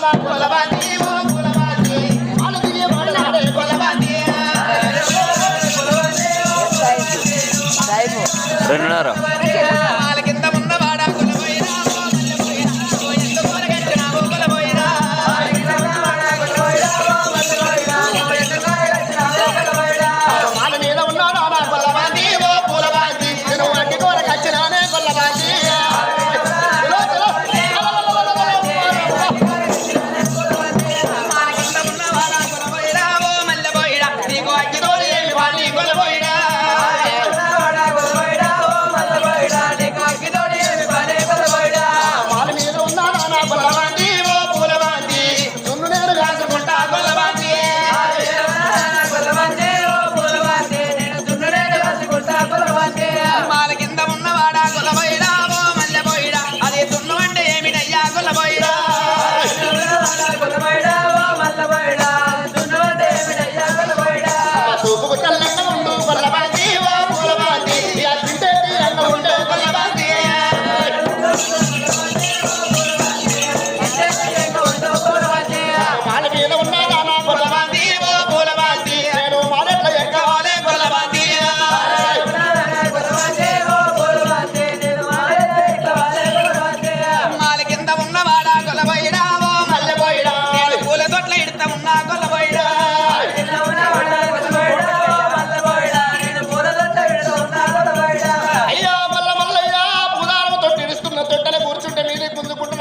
నా కొలబాంది ఓ కొలబాంది వాళ్ళు తిరిగే మాట్లాడే కొలబాంది 2:30 వాళ్ళ కింద ఉన్నవాడా కొలబోయినా వాళ్ళ మీద ఉన్నాడా నా కొలబాంది ఓ పూలబాంది నేను వంటి కోరకు వచ్చినానే కొలబాంది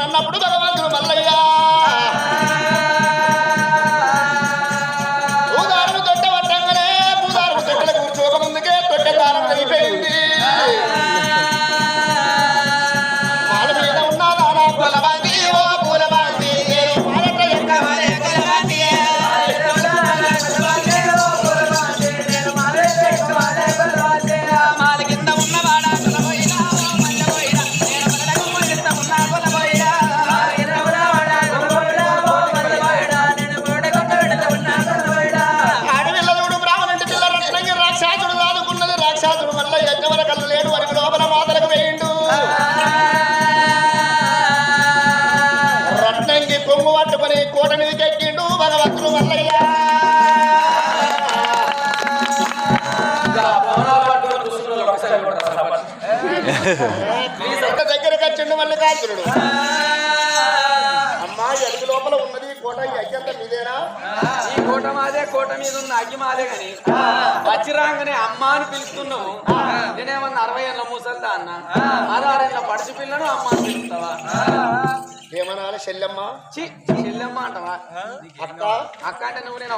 అన్నప్పుడు భగవంతుడు మల్లయ్య పూదారము తొట్టె పట్టంగానే పూదారము తొట్టెలు కూర్చోక ముందుకే తొట్టె దారం అయిపోయింది వాళ్ళ మీద ఉన్నదా నా కొలబాంది ఓ పూలబాంది నేను పాలట ఎక్కవాలే కొలబాంది మాల కింద ఉన్నవాడా కొలబోయినా మల్లబోయినా నేను పడగము కింద ఉన్నా కొలబోయినా రాక్షసుడు మళ్ళీ ఎక్కవర కళ్ళు లేడు వరకు లోపల మాతలకు వేయిండు రత్నంగి పొంగు పట్టుకుని కోట మీదకి ఎక్కిండు భగవంతుడు మల్లయ్య దగ్గరకు వచ్చిండు మల్లికార్జునుడు అమ్మాయి అడుగు లోపల ఉన్నది కోట ఈ అగ్గి మీదేనా ఈ కోట మాదే కోట మీద ఉన్న అగ్గి మాదే గాని వచ్చి రాగానే అమ్మ అని పిలుస్తున్నావు నేనేమన్నా 60 ఏళ్ళ ముసల్దా అన్న 16 ఏళ్ళ పడిచి పిల్లను అమ్మ అని పిలుస్తావా ఏమనాలి చెల్లెమ్మ చెల్లెమ్మ అంటావా అక్క అక్క అంటే నువ్వు నేను